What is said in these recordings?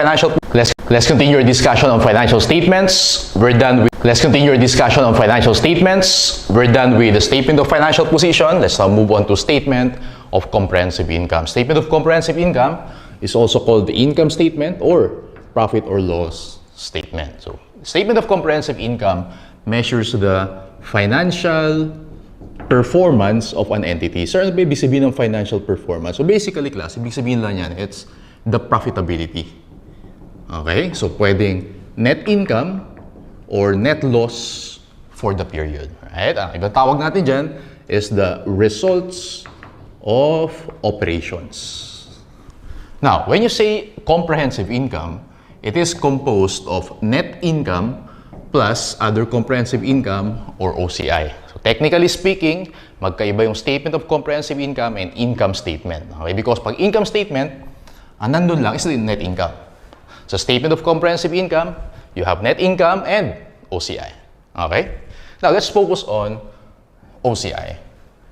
Let's continue our discussion on financial statements. Let's continue our discussion on financial statements. We're done with the statement of financial position. Let's now move on to statement of comprehensive income. Statement of comprehensive income is also called the income statement or profit or loss statement. So, statement of comprehensive income measures the financial performance of an entity. So, ano ba ibig sabihin ng financial performance? So, basically, class, ibig sabihin lang yan, it's the profitability. Okay? So, pwedeng net income or net loss for the period. Right? Ang ibang tawag natin dyan is the results of operations. Now, when you say comprehensive income, it is composed of net income plus other comprehensive income or OCI. So, technically speaking, magkaiba yung statement of comprehensive income and income statement. Okay? Because pag income statement, ang nandun lang is the net income. So, statement of comprehensive income, you have net income and OCI. Okay? Now, let's focus on OCI.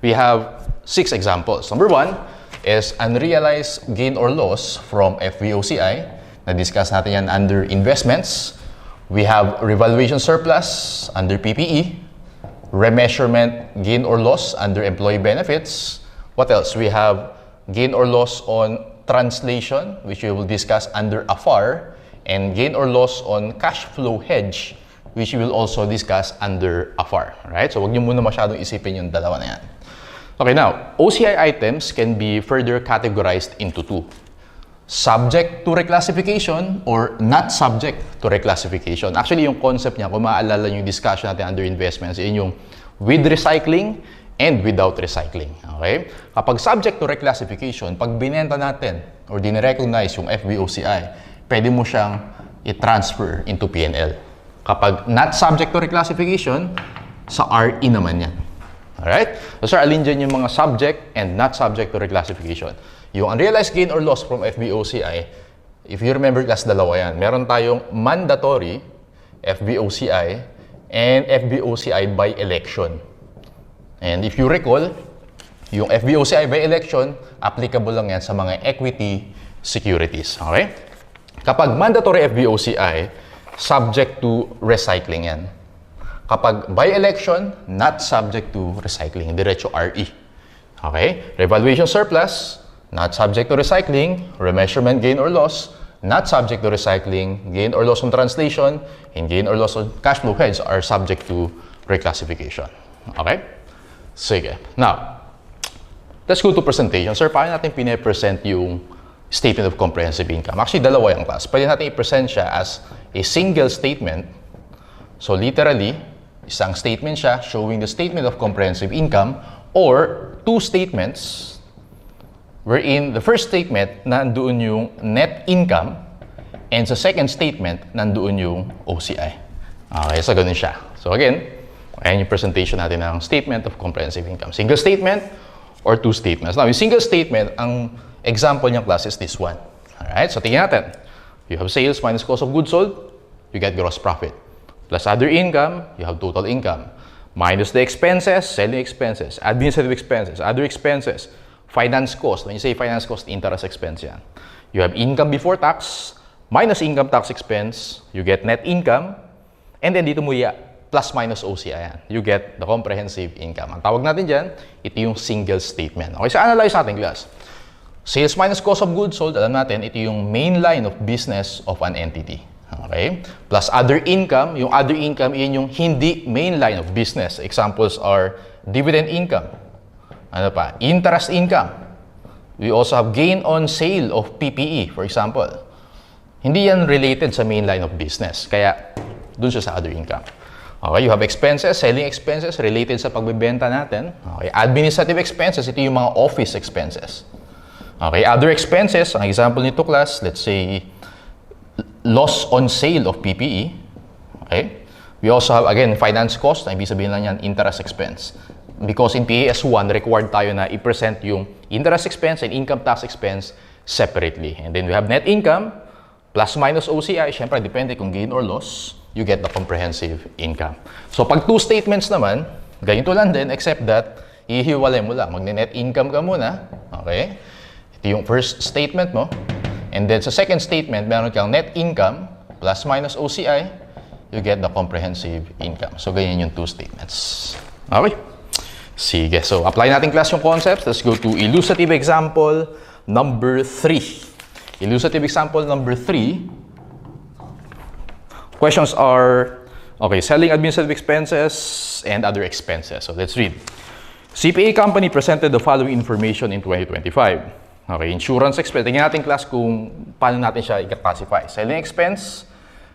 We have 6 examples. Number 1 is unrealized gain or loss from FVOCI. Na-discuss natin yan under investments. We have revaluation surplus under PPE. Remeasurement gain or loss under employee benefits. What else? We have gain or loss on translation, which we will discuss under AFAR, and gain or loss on cash flow hedge, which we will also discuss under AFAR. Right? So, wag niyo muna masyadong isipin yung dalawa na yan. Okay, now, OCI items can be further categorized into 2. Subject to reclassification or not subject to reclassification. Actually, yung concept niya, kung maaalala yung discussion natin under investments, yun yung with recycling and without recycling. Okay? Kapag subject to reclassification, pag binenta natin or dinirecognize yung FVOCI, pwede mo siyang i-transfer into P&L. Kapag not subject to reclassification, sa RE naman yan. Alright? So, sir, alin dyan yung mga subject and not subject to reclassification? Yung unrealized gain or loss from FVOCI, if you remember, class, dalawa yan. Meron tayong mandatory FVOCI and FVOCI by election. And if you recall, yung FVOCI by election, applicable lang yan sa mga equity securities. Okay? Kapag mandatory FVOCI, subject to recycling yan. Kapag by election, not subject to recycling. Diretso RE. Okay? Revaluation surplus, not subject to recycling. Remeasurement gain or loss, not subject to recycling. Gain or loss on translation, and gain or loss on cash flow hedge are subject to reclassification. Okay? Sige. Now, let's go to presentation. Sir, paano natin pine-present yung statement of comprehensive income? Actually, dalawa yung class. Pwede natin i-present siya as a single statement. So, literally, isang statement siya showing the statement of comprehensive income or 2 statements wherein the first statement, nandoon yung net income and sa second statement, nandoon yung OCI. Okay, so ganun siya. So, again, ayan yung presentation natin ng statement of comprehensive income. Single statement or 2 statements. Now, yung single statement, ang example niyang class is this one. Alright, so tingnan natin. You have sales minus cost of goods sold, you get gross profit. Plus other income, you have total income. Minus the expenses, selling expenses, administrative expenses, other expenses, finance cost. When you say finance cost, interest expense yan. You have income before tax, minus income tax expense, you get net income, and then dito mo plus minus OCI yan. You get the comprehensive income. Ang tawag natin dyan, ito yung single statement. Okay, so analyze natin, class. Sales minus cost of goods sold, alam natin, ito yung main line of business of an entity. Okay? Plus other income, yung other income, yun yung hindi main line of business. Examples are dividend income. Ano pa? Interest income. We also have gain on sale of PPE, for example. Hindi yan related sa main line of business. Kaya, dun siya sa other income. Okay, you have expenses, selling expenses related sa pagbebenta natin. Okay, administrative expenses, ito yung mga office expenses. Okay, other expenses, ang example nito, class, let's say, loss on sale of PPE. Okay, we also have, again, finance cost, na ibig sabihin lang yan, interest expense. Because in PAS 1, required tayo na i-present yung interest expense and income tax expense separately. And then we have net income, plus minus OCI, syempre, depende kung gain or loss, you get the comprehensive income. So, pag 2 statements naman, ganito lang din, except that, ihiwalay mo lang. Magne-net income ka muna. Okay? Ito yung first statement mo. And then sa second statement, meron kang net income plus minus OCI, you get the comprehensive income. So, ganyan yung two statements. Okay. Sige. So, apply natin class yung concepts. Let's go to illustrative example number 3. Illustrative example number 3. Questions are, okay, selling administrative expenses and other expenses. So, let's read. CPA company presented the following information in 2025. Okay, insurance expense. Tingnan natin class kung paano natin siya i-classify. Selling expense,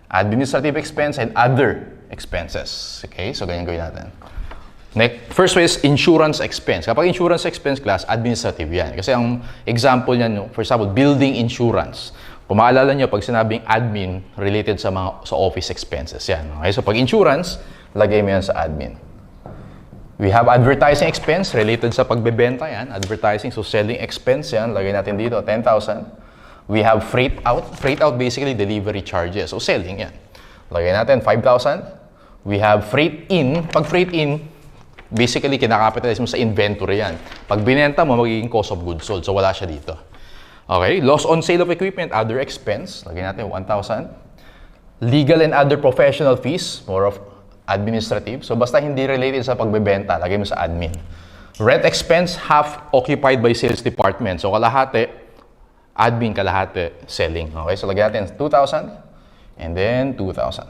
administrative expense, and other expenses. Okay, so ganyan gawin natin. Next, first way is insurance expense. Kapag insurance expense class, administrative yan. Kasi ang example niyan, for example, building insurance. Kung maalala nyo, pag sinabing admin, related sa office expenses. Yan. Okay, so pag insurance, lagay mo yan sa admin. We have advertising expense related sa pagbebenta yan. Advertising, so selling expense yan. Lagay natin dito, 10,000. We have freight out. Freight out basically delivery charges. So selling yan. Lagay natin 5,000. We have freight in. Pag freight in, basically kinakapitalize mo sa inventory yan. Pag binenta mo, magiging cost of goods sold. So wala siya dito. Okay, loss on sale of equipment, other expense. Lagay natin 1,000. Legal and other professional fees, more of administrative. So, basta hindi related sa pagbebenta, lagay mo sa admin. Rent expense, half occupied by sales department. So, kalahati, admin, kalahati, selling. Okay, so lagyan natin 2,000 and then 2,000.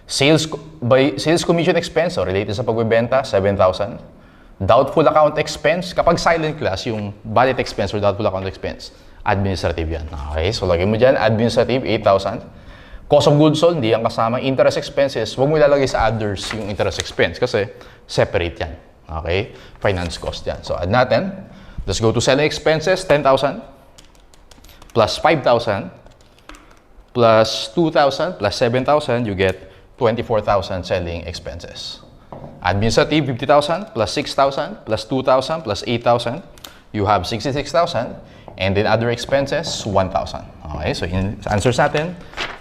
Sales commission expense, so related sa pagbebenta, 7,000. Doubtful account expense, kapag silent class, yung budget expense or doubtful account expense, administrative yan. Okay, so lagay mo dyan, administrative, 8,000. Cost of goods sold, hindi yan kasama. Interest expenses, huwag mo ilalagay sa others yung interest expense kasi separate yan. Okay? Finance cost yan. So, add natin. Let's go to selling expenses, 10,000 plus 5,000 plus 2,000 plus 7,000, you get 24,000 selling expenses. Administrative, 50,000 plus 6,000 plus 2,000 plus 8,000, you have 66,000. And then other expenses, 1,000. Okay, so answers natin.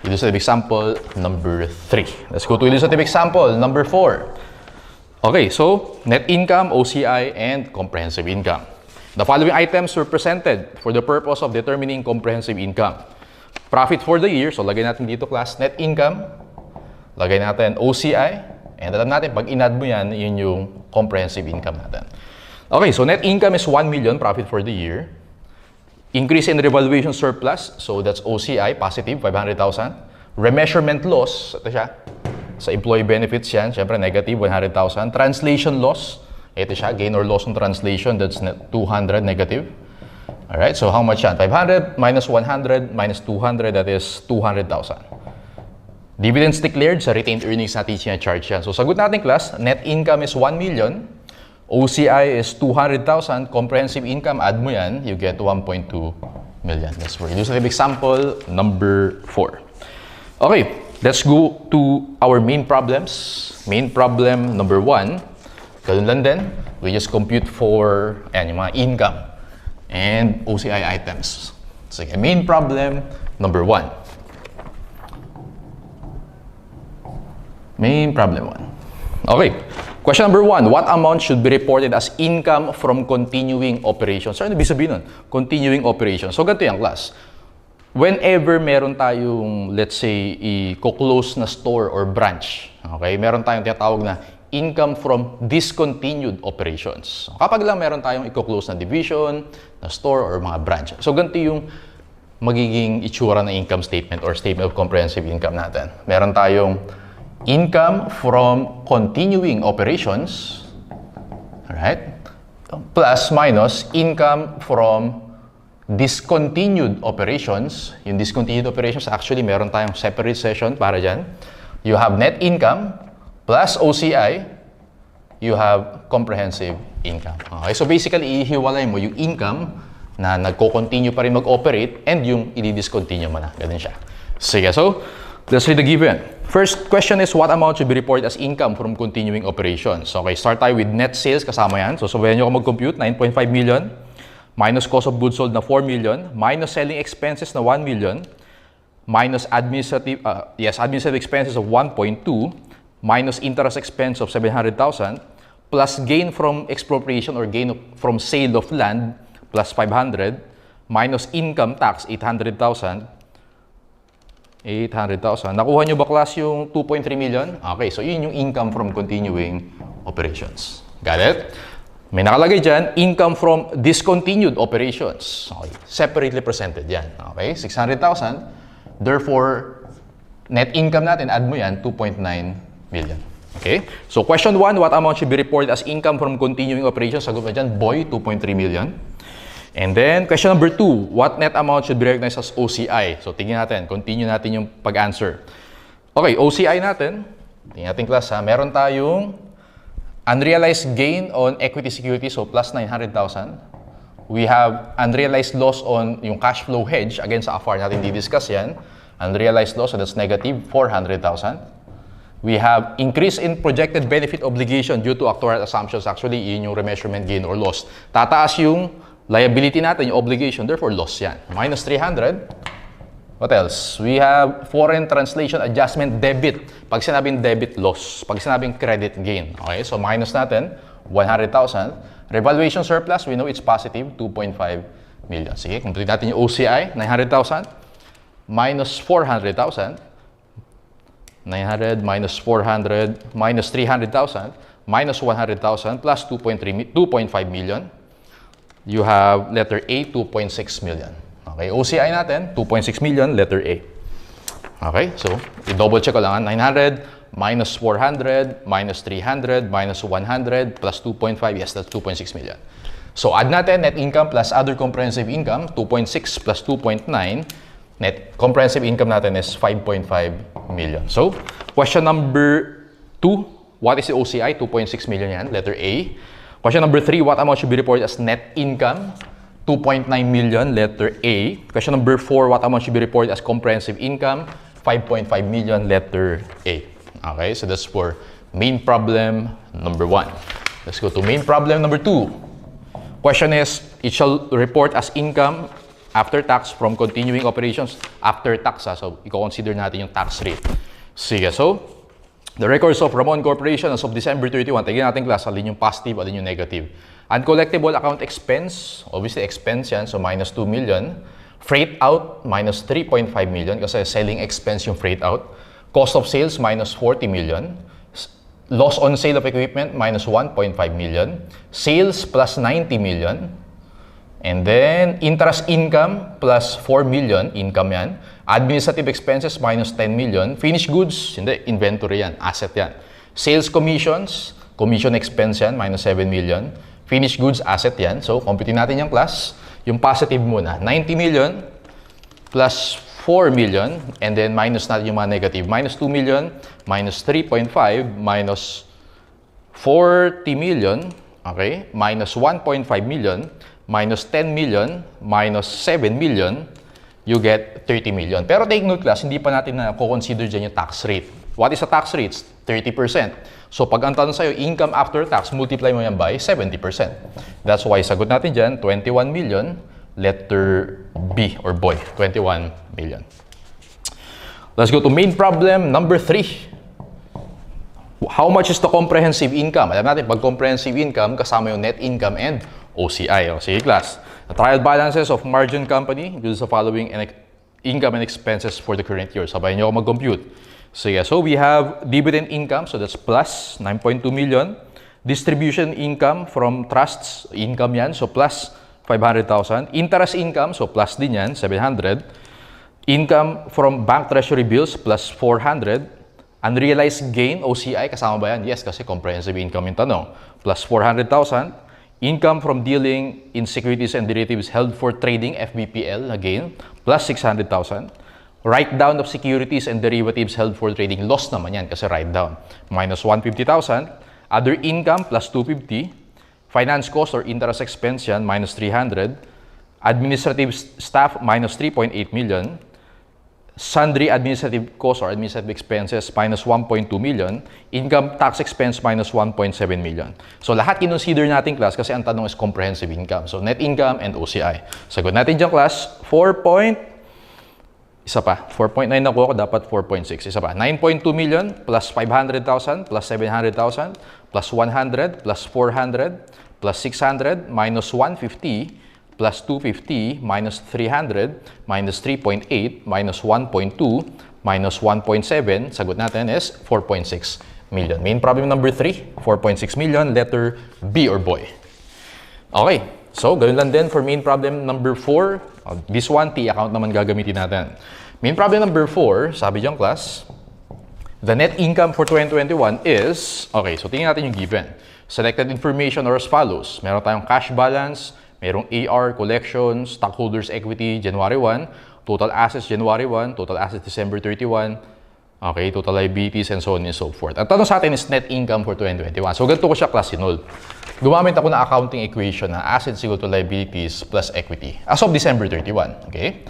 Illustrative example number 3. Let's go to illustrative example number 4. Okay, so net income, OCI, and comprehensive income. The following items were presented for the purpose of determining comprehensive income. Profit for the year, so lagay natin dito class, net income. Lagay natin OCI. And alam natin, pag in-add mo yan, yun yung comprehensive income natin. Okay, so net income is 1 million profit for the year. Increase in revaluation surplus, so that's OCI, positive, 500,000. Remeasurement loss, ito siya. Sa employee benefits yan, syempre negative, 100,000. Translation loss, ito siya, gain or loss on translation, that's 200, negative. Alright, so how much yan? 500 minus 100 minus 200, that is 200,000. Dividends declared, sa retained earnings natin siya-charge yan. So sagot natin class, net income is 1 million. OCI is 200,000. Comprehensive income, add mo yan, you get 1.2 million. That's for illustrative example number 4. Okay, let's go to our main problems. Main problem number 1. Ganun lang din. We just compute for yung mga income and OCI items. Sige, main problem number 1. Main problem 1. Okay. Question number 1, what amount should be reported as income from continuing operations? So, ano ibig sabihin nun? Continuing operations. So, ganito yung class. Whenever meron tayong, let's say, i-close na store or branch, okay, meron tayong tinatawag na income from discontinued operations. So, kapag lang meron tayong i-close na division, na store, or mga branch. So, ganito yung magiging itsura ng income statement or statement of comprehensive income natin. Meron tayong income from continuing operations, alright, plus minus income from discontinued operations. Yung discontinued operations, actually, meron tayong separate session para dyan. You have net income plus OCI, you have comprehensive income. Okay, so basically, ihiwalay mo yung income na nagko-continue pa rin mag-operate and yung i-discontinue mo na. Ganun siya. Sige, so, let's read the given. First question is, what amount should be reported as income from continuing operations? Okay, start tayo with net sales, kasama yan. So, sabayan nyo ako mag-compute, 9.5 million. Minus cost of goods sold na 4 million. Minus selling expenses na 1 million. Minus administrative expenses of 1.2. Minus interest expense of 700,000. Plus gain from expropriation or gain from sale of land, plus 500. minus income tax, 800,000. Nakuha nyo ba class yung 2.3 million? Okay, so yun yung income from continuing operations. Got it? May nakalagay dyan, income from discontinued operations. Okay, separately presented yan. Okay, 600,000. Therefore, net income natin, add mo yan, 2.9 million. Okay, so question 1, what amount should be reported as income from continuing operations? Sagot mo dyan, boy, 2.3 million. And then, question number 2, what net amount should be recognized as OCI? So, tingnan natin, continue natin yung pag-answer. Okay, OCI natin, tingnan natin class ha, meron tayong unrealized gain on equity security, so plus 900,000. We have unrealized loss on yung cash flow hedge, again sa AFAR natin di-discuss yan. Unrealized loss, so that's negative 400,000. We have increase in projected benefit obligation due to actuarial assumptions. Actually, yun yung remeasurement gain or loss. Tataas yung liability natin, yung obligation, therefore loss yan. Minus 300. What else? We have foreign translation adjustment debit. Pag sinabing debit, loss. Pag sinabing credit, gain. Okay, so minus natin, 100,000. Revaluation surplus, we know it's positive, 2.5 million. Sige, complete natin yung OCI, 900,000. Minus 400,000. 900 minus 400 minus 300,000 minus 100,000 plus 2.5 million. You have letter A, 2.6 million. Okay, OCI natin, 2.6 million, letter A. Okay, so i-double check ko lang. 900 minus 400 minus 300 minus 100 plus 2.5. Yes, that's 2.6 million. So add natin net income plus other comprehensive income, 2.6 plus 2.9. Net comprehensive income natin is 5.5 million. So, question number 2, what is the OCI? 2.6 million yan, letter A. Question number 3, what amount should be reported as net income? 2.9 million, letter A. Question number 4, what amount should be reported as comprehensive income? 5.5 million, letter A. Okay, so that's for main problem number 1. Let's go to main problem number 2. Question is, it shall report as income after tax from continuing operations after tax. So, i-consider natin yung tax rate. Sige, so, the records of Ramon Corporation as of December 31. Tignan natin class, alin yung positive, alin yung negative. Uncollectible account expense, obviously expense yan, so minus 2 million. Freight out, minus 3.5 million kasi selling expense yung freight out. Cost of sales, minus 40 million. Loss on sale of equipment, minus 1.5 million. Sales, plus 90 million. And then, interest income plus 4 million, income yan. Administrative expenses minus 10 million. Finished goods, hindi, inventory yan, asset yan. Sales commissions, commission expense yan, minus 7 million. Finished goods, asset yan. So, computing natin yung class. Yung positive muna, 90 million plus 4 million. And then, minus natin yung mga negative. Minus 2 million, minus 3.5, minus 40 million, okay? Minus 1.5 million. Minus 10 million, minus 7 million, you get 30 million. Pero take note class, hindi pa natin na consider dyan yung tax rate. What is the tax rate? 30%. So pag ang tanong sa'yo, income after tax, multiply mo yan by 70%. That's why sagot natin dyan, 21 million, letter B or boy, 21 million. Let's go to main problem number 3. How much is the comprehensive income? Alam natin, pag comprehensive income, kasama yung net income and OCI. O, sige class. The trial balances of margin company includes the following income and expenses for the current year. Sabayan nyo ako mag-compute. Sige, so we have dividend income, so that's plus 9.2 million. Distribution income from trusts, income yan, so plus 500,000. Interest income, so plus din yan, 700. Income from bank treasury bills, plus 400. Unrealized gain, OCI, kasama ba yan? Yes, kasi comprehensive income yung tanong. Plus 400,000. Income from dealing in securities and derivatives held for trading, FBPL, again, plus 600,000. Write-down of securities and derivatives held for trading, loss naman yan kasi write-down, minus 150,000. Other income, plus 250. Finance cost or interest expense yan, minus 300. Administrative staff, minus 3.8 million. Sundry administrative costs or administrative expenses, minus 1.2 million. Income tax expense, minus 1.7 million. So, lahat kinonsider natin, class, kasi ang tanong is comprehensive income. So, net income and OCI. Sagot natin dyan, class, 4.9 ako, dapat 4.6. Isa pa, 9.2 million plus 500,000 plus 700,000 plus 100 plus 400 plus 600 minus 150 plus 250 minus 300 minus 3.8 minus 1.2 minus 1.7, sagot natin is 4.6 million. Main problem number 3, 4.6 million, letter B or boy. Okay, so ganoon lang din for main problem number 4. This one, T account naman gagamitin natin. Main problem number 4, sabi diyang class, the net income for 2021 is, okay, so tingnan natin yung given. Selected information are as follows. Meron tayong cash balance, merong AR, collection, stockholders equity, January 1, total assets January 1, total assets December 31, okay, total liabilities, and so on and so forth. Ang tanong sa atin is net income for 2021. So, ganito ko siya class sinol. Gumamit ako ng accounting equation na assets equal to liabilities plus equity as of December 31, okay?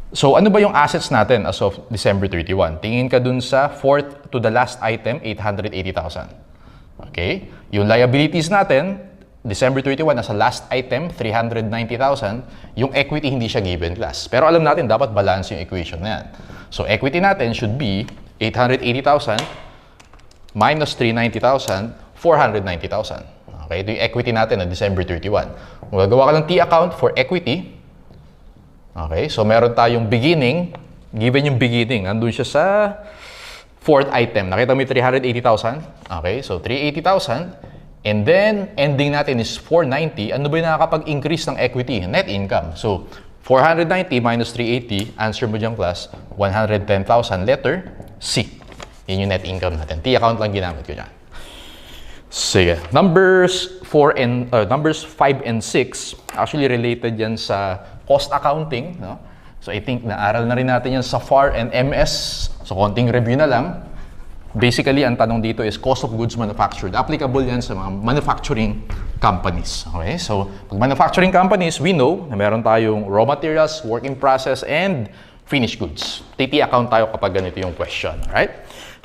So, ano ba yung assets natin as of December 31? Tingin ka dun sa fourth to the last item, 880,000. Okay? Yung liabilities natin, December 31, nasa last item, 390,000. Yung equity, hindi siya given class. Pero alam natin, dapat balance yung equation na yan. So, equity natin should be 880,000 minus 390,000, 490,000. Okay? Ito yung equity natin na December 31. Kung gagawa ka ng T account for equity, okay? So, meron tayong beginning. Given yung beginning, andun siya sa fourth item. Nakita mo yung 380,000? Okay? So, 380,000. And then, ending natin is 490. Ano ba yung nakakapag-increase ng equity? Net income. So, 490 minus 380, answer mo dyan class, 110,000, letter C. Yun yung net income natin. T account lang ginamit ko dyan. Sige. Numbers 5 and 6, actually related yan sa cost accounting. No? So, I think naaral na rin natin yan sa FAR and MS. So, konting review na lang. Basically, ang tanong dito is cost of goods manufactured. Applicable yan sa mga manufacturing companies. Okay? So, pag manufacturing companies, we know na meron tayong raw materials, work in process, and finished goods. TT account tayo kapag ganito yung question. Right?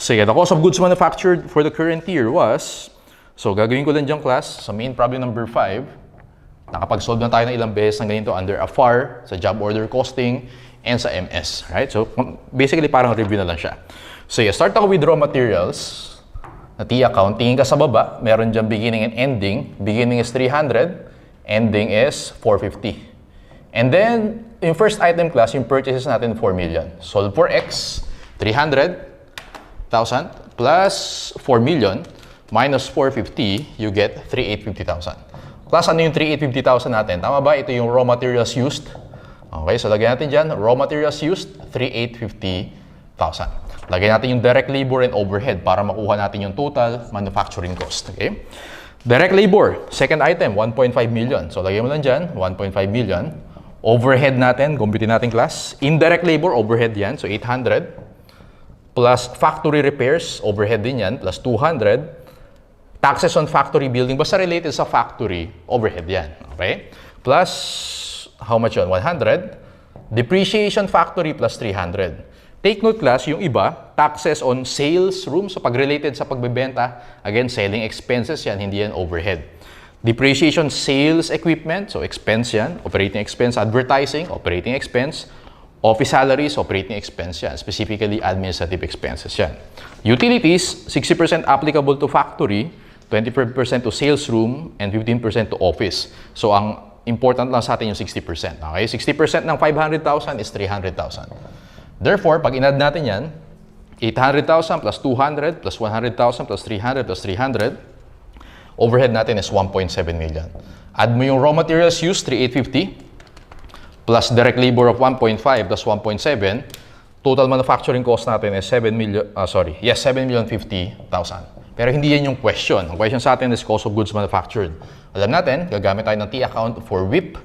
So, the cost of goods manufactured for the current year was, so gagawin ko lang dyan class, sa main problem number 5, nakapag-solve na tayo ng ilang beses ng ganito under a FAR, sa job order costing, and sa MS. Right? So, basically, parang review na lang siya. So, start ako with raw materials na T account. Tingin ka sa baba, meron dyan beginning and ending. Beginning is 300, ending is 450. And then, yung first item class, yung purchases natin 4 million. Solve for X, 300,000 plus 4 million minus 450, you get 3,850,000. Class, ano yung 3,850,000 natin? Tama ba? Ito yung raw materials used. Okay, so lagyan natin dyan, raw materials used, 3,850,000. Lagyan natin yung direct labor and overhead para makuha natin yung total manufacturing cost. Okay? Direct labor, second item, 1.5 million. So, lagyan mo lang dyan, 1.5 million. Overhead natin, gumpitin natin class. Indirect labor, overhead yan. So, 800. Plus factory repairs, overhead din yan, plus 200. Taxes on factory building, basta related sa factory, overhead yan. Okay? Plus, how much yun? 100. Depreciation factory plus 300. Take note class, yung iba, taxes on sales room, so pag-related sa pagbebenta, again, selling expenses yan, hindi yan overhead. Depreciation sales equipment, so expense yan, operating expense, advertising, operating expense, office salaries, operating expense yan, specifically administrative expenses yan. Utilities, 60% applicable to factory, 20% to sales room, and 15% to office. So ang important lang sa atin yung 60%. Okay? 60% ng 500,000 is 300,000. Therefore, pag inad natin yan, 800,000 plus 200 plus 100,000 plus 300 plus 300, overhead natin is 1.7 million. Add mo yung raw materials used, 3,850, plus direct labor of 1.5 plus 1.7, total manufacturing cost natin is 7,050,000. Pero hindi yan yung question. Ang question sa atin is cost of goods manufactured. Alam natin, gagamit tayo ng T account for WIP.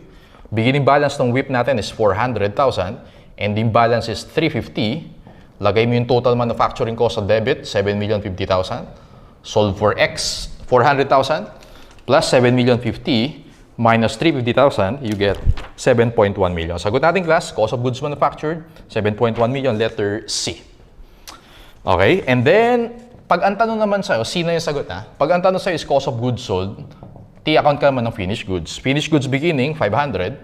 Beginning balance ng WIP natin is 400,000. Ending balance is 350. Lagay mo yung total manufacturing cost sa debit, 7,050,000. Solve for X, 400,000 plus 7,050,000 minus 350,000, you get 7.1 million. Sagot natin class, cost of goods manufactured, 7.1 million, letter C. Okay? And then, pag ang tanong naman sa'yo, sino yung sagot na? Pag ang tanong sa'yo is cost of goods sold, T account ka naman ng finished goods. Finished goods beginning, 500.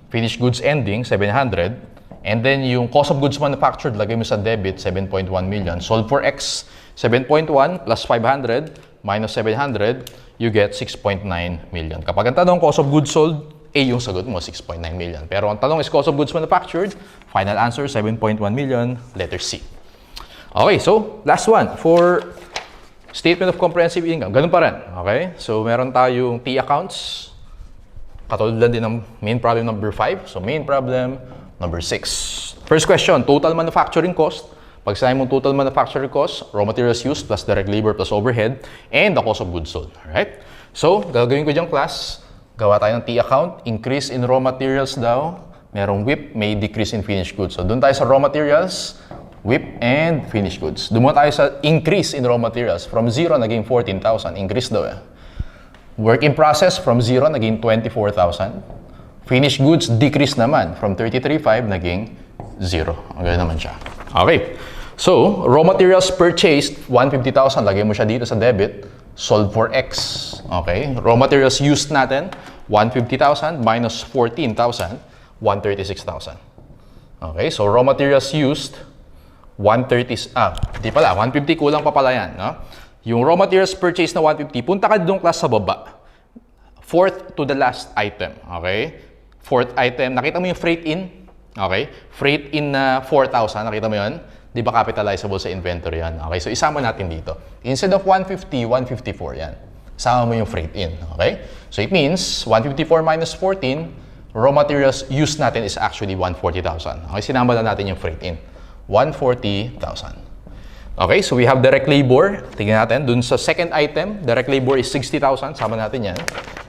Finished goods ending, 700. And then, yung cost of goods manufactured, lagay mo sa debit, 7.1 million. Solve for X, 7.1 plus 500 minus 700, you get 6.9 million. Kapag ang tanong, cost of goods sold, A yung sagot mo, 6.9 million. Pero ang tanong is cost of goods manufactured. Final answer, 7.1 million, letter C. Okay, so last one for statement of comprehensive income. Ganun pa rin. Okay, so meron tayong T accounts. Katulad lang din ng main problem number 5. So main problem number 6. First question, total manufacturing cost. Pag sinabi mong total manufacturing cost, raw materials used plus direct labor plus overhead, and the cost of goods sold. Alright? So, gagawin ko diyang class, gawa tayo ng T account, increase in raw materials daw, merong WIP, may decrease in finished goods. So, doon tayo sa raw materials, WIP, and finished goods. Doon tayo sa increase in raw materials. From 0, naging 14,000. Increase daw eh. Work in process, from 0, naging 24,000. Finished goods, decrease naman. From 33,500, naging 0. Ang gano'n naman siya. Okay. So, raw materials purchased, 150,000. Lagay mo siya dito sa debit. Sold for X. Okay. Raw materials used natin, 150,000 minus 14,000, 136,000. Okay. So, raw materials used, 150 kulang pa pala yan. No? Yung raw materials purchased na 150, punta ka doon class sa baba. Fourth to the last item. Okay. Fourth item, nakita mo yung freight in? Okay. Freight in na 4,000, nakita mo yun? Di ba capitalizable sa inventory yan? Okay, so isama natin dito. Instead of 150, 154 yan. Isama mo yung freight in. Okay? So it means 154 minus 14, raw materials used natin is actually 140,000. Okay, sinama na natin yung freight in. 140,000. Okay, so we have direct labor. Tingnan natin, dun sa second item, direct labor is 60,000. Sama natin yan.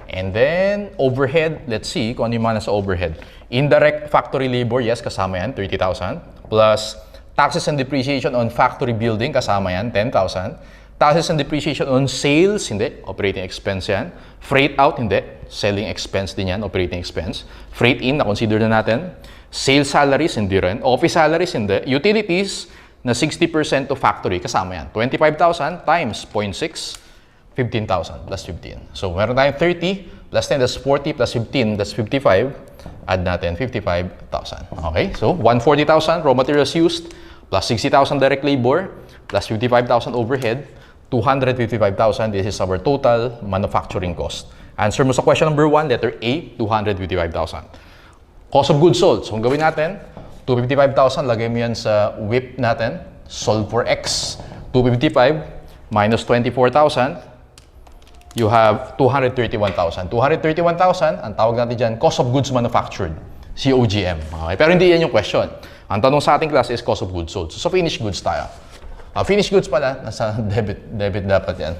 And then, overhead, let's see kung ano yung mga nasa overhead. Indirect factory labor, yes, kasama yan, 30,000. Plus, taxes and depreciation on factory building, kasama yan, 10,000. Taxes and depreciation on sales, hindi, operating expense yan. Freight out, hindi, selling expense din yan, operating expense. Freight in, na-consider na natin. Sales salaries, hindi rin. Office salaries, hindi. Utilities, na 60% to factory, kasama yan. 25,000 times 0.6, 15,000 plus 15. So, meron tayong 30 plus 10, that's 40 plus 15, that's 55. Add natin 55,000. Okay? So, 140,000 raw materials used plus 60,000 direct labor plus 55,000 overhead, 255,000. This is our total manufacturing cost. Answer mo sa question number 1, letter A, 255,000. Cost of goods sold. So, ang gawin natin, 255,000, lagay mo yan sa WIP natin. Sold for X. 255 minus 24,000. You have 231,000. 231,000, ang tawag natin dyan, cost of goods manufactured. COGM. Okay? Pero hindi yan yung question. Ang tanong sa ating class is cost of goods sold. So, finished goods tayo. Finished goods pala, nasa debit dapat yan.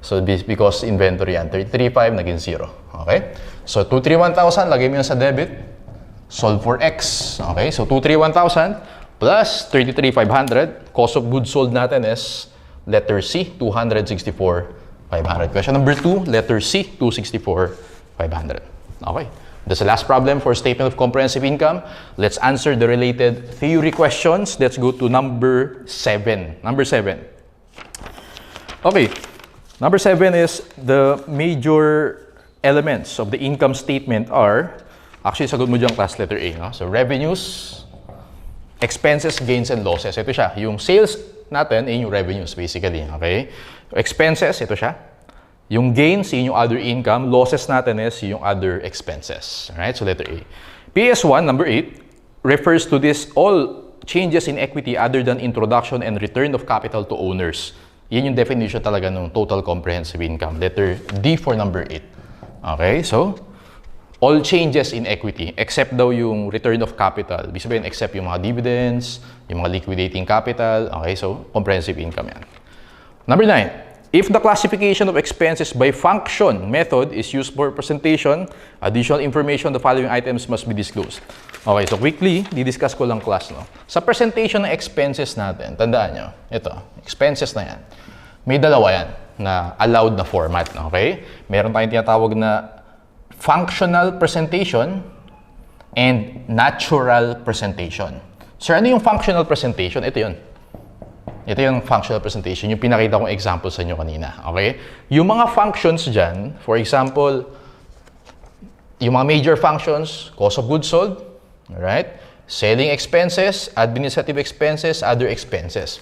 So, because inventory yan. 33,500, naging 0. Okay? So, 231,000, lagay mo yan sa debit. Sold for X. Okay? So, 231,000 plus 33,500. Cost of goods sold natin is letter C, 264,500. Question number 2, letter C, 264,500. Okay. That's the last problem for statement of comprehensive income. Let's answer the related theory questions. Let's go to number 7. Number 7. Okay. Number 7 is the major elements of the income statement are, actually, sagot mo dyan class letter A. No? So, revenues, expenses, gains, and losses. Ito siya. Yung sales natin ay yung revenues, basically. Okay? Expenses, ito siya. Yung gains, yung other income. Losses natin is yung other expenses. Alright? So, letter A. PS1, number 8, refers to this all changes in equity other than introduction and return of capital to owners. Yan yung definition talaga ng total comprehensive income. Letter D for number 8. Okay? So, all changes in equity, except daw yung return of capital. Ibig sabihin, except yung mga dividends, yung mga liquidating capital. Okay, so comprehensive income yan. Number 9, if the classification of expenses by function method is used for presentation, additional information, the following items must be disclosed. Okay, so quickly, didiscuss ko lang class. No? Sa presentation ng expenses natin, tandaan nyo, ito, expenses na yan. May dalawa yan na allowed na format. Okay? Meron tayong tinatawag na functional presentation and natural presentation. Sir, ano yung functional presentation? Ito yun. Ito yung functional presentation, yung pinakita kong example sa inyo kanina. Okay? Yung mga functions dyan, for example, yung mga major functions, cost of goods sold, alright? Selling expenses, administrative expenses, other expenses.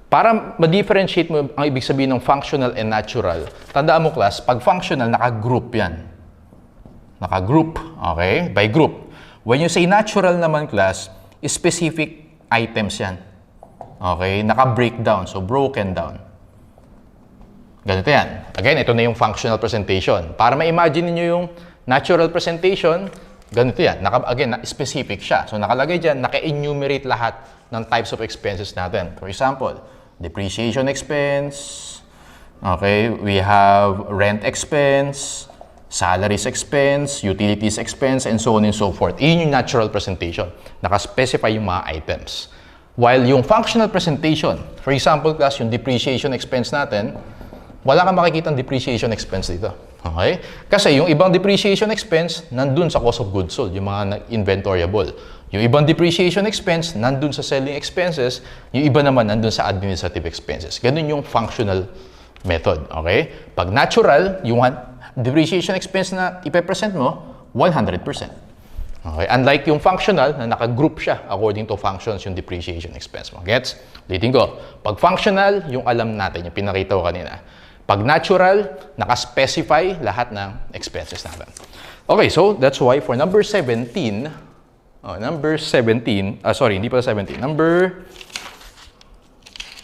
Para ma-differentiate mo ang ibig sabihin ng functional and natural, tandaan mo class, pag functional, naka-group yan. Naka-group, okay? By group. When you say natural naman, class, specific items yan. Okay? Naka-breakdown, so broken down. Ganito yan. Again, ito na yung functional presentation. Para ma-imagine niyo yung natural presentation, ganito yan. Again, specific siya. So, nakalagay dyan, naka-enumerate lahat ng types of expenses natin. For example, depreciation expense, okay? We have rent expense, salaries expense, utilities expense, and so on and so forth. Iyon yung natural presentation. Naka-specify yung mga items. While yung functional presentation, for example, class, yung depreciation expense natin, wala kang makikita depreciation expense dito. Okay? Kasi yung ibang depreciation expense, nandun sa cost of goods sold, yung mga inventoriable. Yung ibang depreciation expense, nandun sa selling expenses, yung iba naman nandun sa administrative expenses. Ganun yung functional method. Okay? Pag natural, yung depreciation expense na ipe-present mo, 100%. Okay? Unlike yung functional na naka-group siya according to functions yung depreciation expense mo. Gets? Ulitin ko. Pag functional, yung alam natin, yung pinakita ko kanina. Pag natural, naka-specify lahat ng expenses natin. Okay, so that's why for number 17, sorry, hindi pala 17, number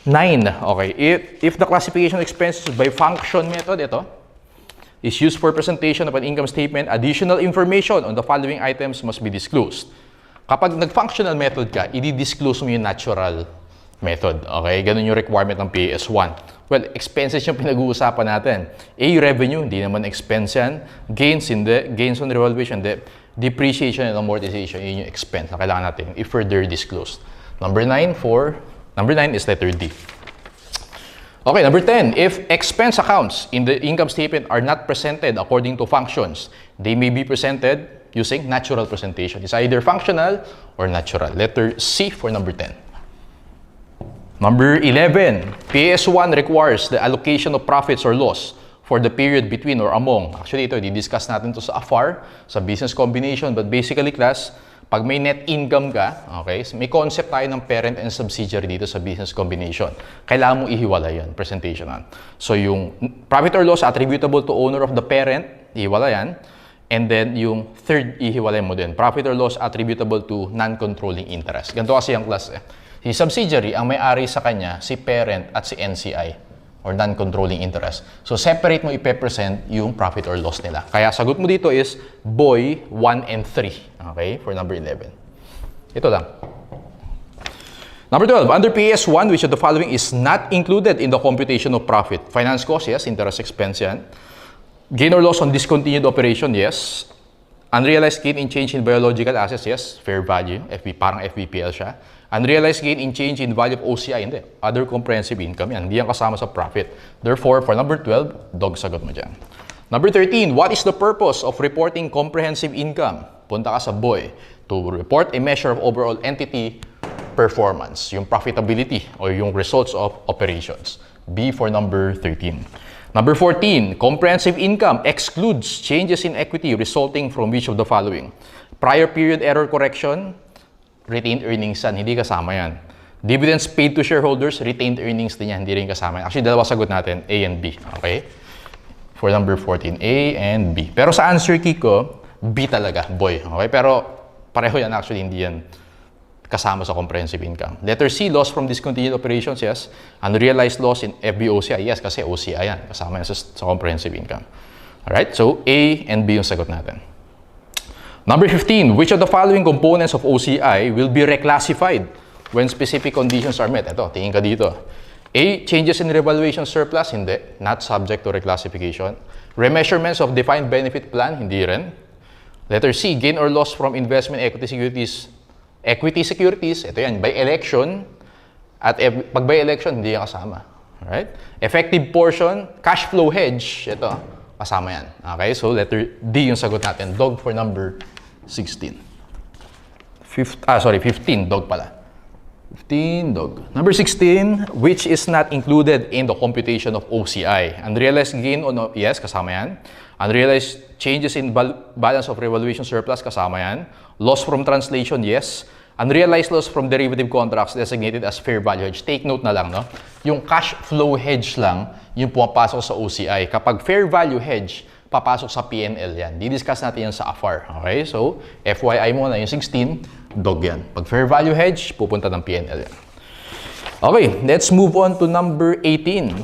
9, okay, if the classification expenses by function method, ito, is used for presentation of an income statement, additional information on the following items must be disclosed. Kapag nag-functional method ka, i-disclose mo yung natural method. Okay? Ganun yung requirement ng PAS1. Well, expenses yung pinag-uusapan natin. A, revenue, hindi naman expense yan. Gains, hindi. Gains on revaluation, hindi. Depreciation and amortization, yun yung expense na kailangan natin i-further disclose. Number 9 is letter D. Okay, number 10, if expense accounts in the income statement are not presented according to functions, they may be presented using natural presentation. It's either functional or natural. Letter C for number 10. Number 11, PAS1 requires the allocation of profits or loss for the period between or among. Actually, ito, di-discuss natin to sa AFAR, sa business combination, but basically, class, pag may net income ka, okay, may concept tayo ng parent and subsidiary dito sa business combination. Kailangan mong ihiwalay yan, presentation yan. So, yung profit or loss attributable to owner of the parent, ihiwalay yan. And then, yung third, ihiwalay mo din. Profit or loss attributable to non-controlling interest. Ganito kasi yung class. Si subsidiary, ang may-ari sa kanya, si parent at si NCI or non-controlling interest. So, separate mo ipe-present yung profit or loss nila. Kaya, sagot mo dito is boy 1 and 3. Okay? For number 11. Ito lang. Number 12, under PAS1, which of the following is not included in the computation of profit? Finance cost, yes. Interest expense yan. Gain or loss on discontinued operation, yes. Unrealized gain in change in biological assets, yes. Fair value, parang FVPL siya. Unrealized gain in change in value of OCI, hindi. Other comprehensive income, yan. Hindi yan kasama sa profit. Therefore, for number 12, dog sagot mo dyan. Number 13, what is the purpose of reporting comprehensive income? Punta ka sa boy. To report a measure of overall entity performance. Yung profitability o yung results of operations. B for number 13. Number 14, comprehensive income excludes changes in equity resulting from which of the following? Prior period error correction, retained earnings yan, hindi kasama yan. Dividends paid to shareholders, retained earnings din yan, hindi rin kasama yan. Actually, dalawa sagot natin, A and B. Okay? For number 14, A and B. Pero sa answer key ko, B talaga, boy. Okay? Pero pareho yan actually, hindi yan kasama sa comprehensive income. Letter C, loss from discontinued operations, yes. Unrealized loss in FVOCI, yes, kasi OCI yan. Kasama yan sa comprehensive income. Alright? So, A and B yung sagot natin. Number 15, which of the following components of OCI will be reclassified when specific conditions are met? Ito, tingin ka dito. A, changes in revaluation surplus, hindi. Not subject to reclassification. Remeasurements of defined benefit plan, hindi rin. Letter C, gain or loss from investment equity securities. Equity securities, ito yan, by election. At pag by election, hindi yan kasama. Alright? Effective portion, cash flow hedge, ito, kasama yan. Okay, so letter D yung sagot natin. Dog for number 16. 15, dog pala. 15, dog. Number 16, which is not included in the computation of OCI. Unrealized gain on, yes, kasama yan. Unrealized changes in balance of revaluation surplus, kasama yan. Loss from translation, yes. Unrealized loss from derivative contracts designated as fair value hedge. Take note na lang, no? Yung cash flow hedge lang, yung pumapasok sa OCI. Kapag fair value hedge, papasok sa P&L yan. Di-discuss natin yan sa AFAR. Okay? So, FYI mo na yung 16, dog yan. Pag fair value hedge, pupunta ng P&L yan. Okay, let's move on to number 18.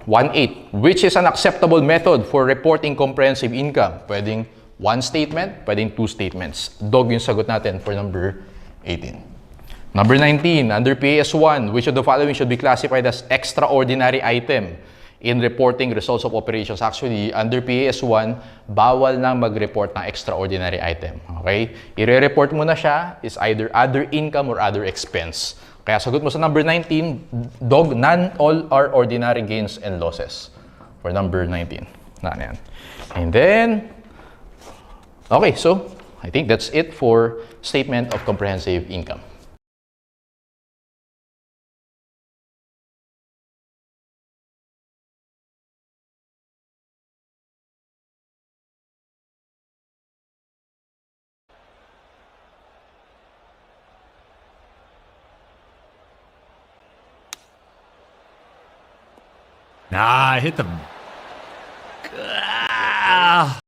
1.8. Which is an acceptable method for reporting comprehensive income? Pwedeng one statement, pwedeng two statements. Dog yung sagot natin for number 18. Number 19, under PAS1, which of the following should be classified as extraordinary item in reporting results of operations? Actually, under PAS1, bawal na mag-report ng extraordinary item. Okay? I-report mo na siya is either other income or other expense. Kaya sagot mo sa number 19, dog, none all are ordinary gains and losses. For number 19. Na yan. And then, okay, so I think that's it for statement of comprehensive income. Nah, I hit them.